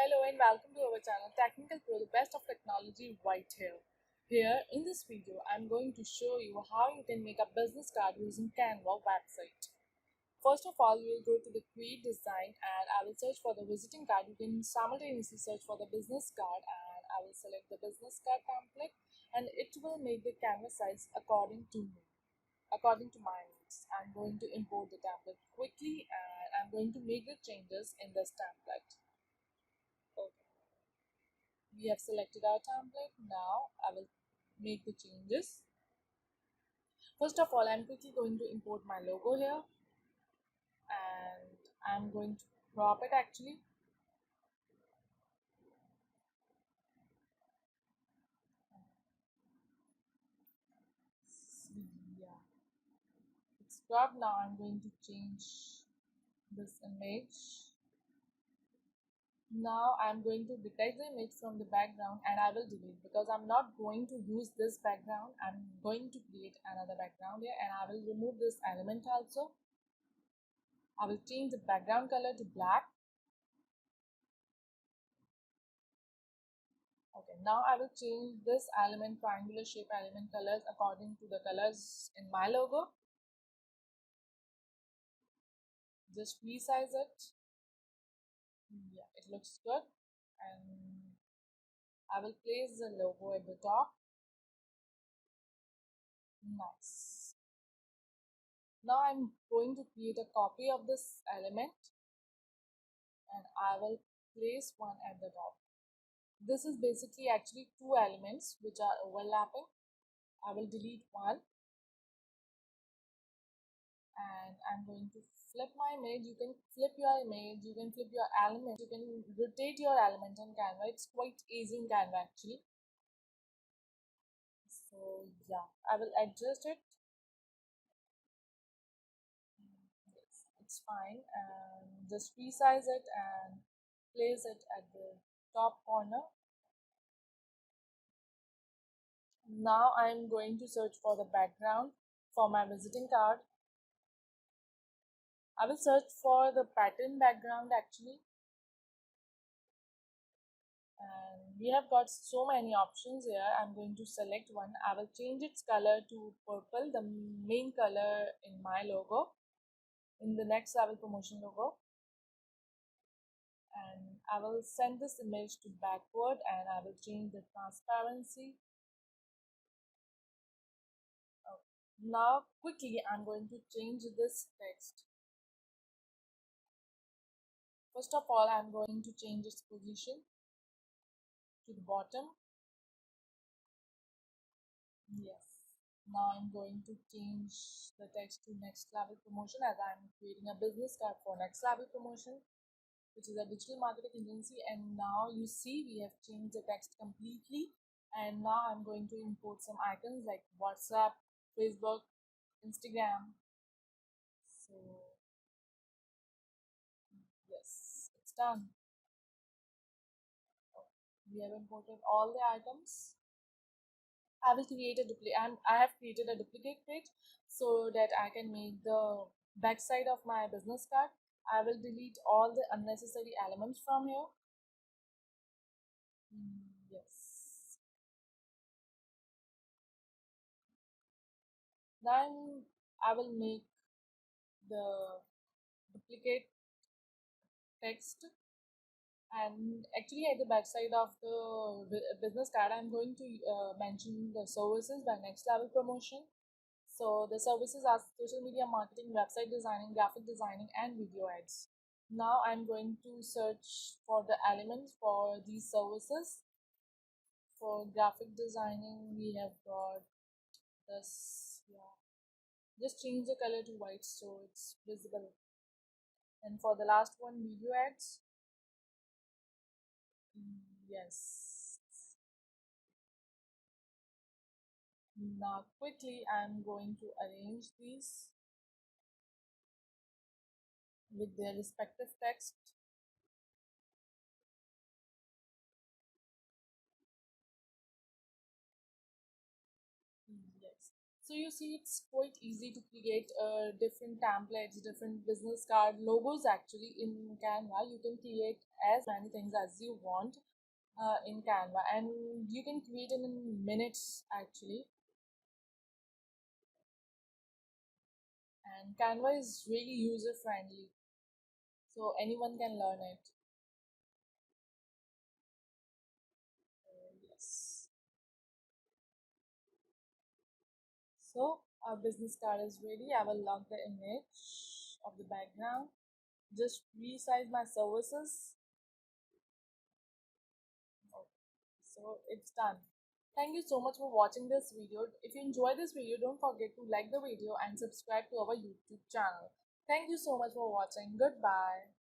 Hello and welcome to our channel Technical Pro, the best of technology right here. Here in this video, I'm going to show you how you can make a business card using Canva website. First of all, we will go to the create design and I will search for the visiting card. You can simultaneously search for the business card and I will select the business card template and it will make the canvas size according to me, according to my needs. I'm going to import the template quickly and I'm going to make the changes in this template. Okay. We have selected our template. Now I will make the changes. First of all, I'm quickly going to import my logo here and I'm going to crop it actually. Yeah, it's cropped. Now I'm going to change this image. Now I'm going to detect the image from the background and I will delete because I'm not going to use this background. I'm going to create another background here and I will remove this element also. I will change the background color to black. Okay, now I will change this element, triangular shape element colors according to the colors in my logo. Just resize it. Yeah, it looks good. And I will place the logo at the top. Nice. Now I'm going to create a copy of this element and I will place one at the top. This is basically actually two elements which are overlapping. I will delete one and I'm going to flip my image. You can flip your image, you can flip your element, you can rotate your element in Canva. It's quite easy in Canva actually. So yeah, I will adjust it. Yes, it's fine and just resize it and place it at the top corner. Now I'm going to search for the background for my visiting card. I will search for the pattern background actually. And we have got so many options here. I'm going to select one. I will change its color to purple, the main color in my logo, in the next level promotion logo. And I will send this image to backward and I will change the transparency. Oh. Now quickly I'm going to change this text. First of all, I'm going to change its position to the bottom. Yes. Now I'm going to change the text to next level promotion as I'm creating a business card for next level promotion, which is a digital marketing agency. And now you see we have changed the text completely. And now I'm going to import some icons like WhatsApp, Facebook, Instagram. So yes, it's done. We have imported all the items. I will create a duplicate. I have created a duplicate page so that I can make the backside of my business card. I will delete all the unnecessary elements from here. Yes. Then I will make the duplicate text and actually at the backside of the business card I'm going to mention the services by next level promotion. So the services are social media marketing, website designing, graphic designing, and video ads. Now I'm going to search for the elements for these services. For graphic designing, we have got this. Yeah, just change the color to white so it's visible. And for the last one, video ads. Yes. Now quickly, I'm going to arrange these with their respective text. Yes. So you see, it's quite easy to create different templates, different business card logos. Actually, in Canva, you can create as many things as you want in Canva, and you can create in minutes actually. And Canva is really user friendly, so anyone can learn it. Yes. So our business card is ready. I will lock the image of the background. Just resize my services. So it's done. Thank you so much for watching this video. If you enjoyed this video, don't forget to like the video and subscribe to our YouTube channel. Thank you so much for watching. Goodbye.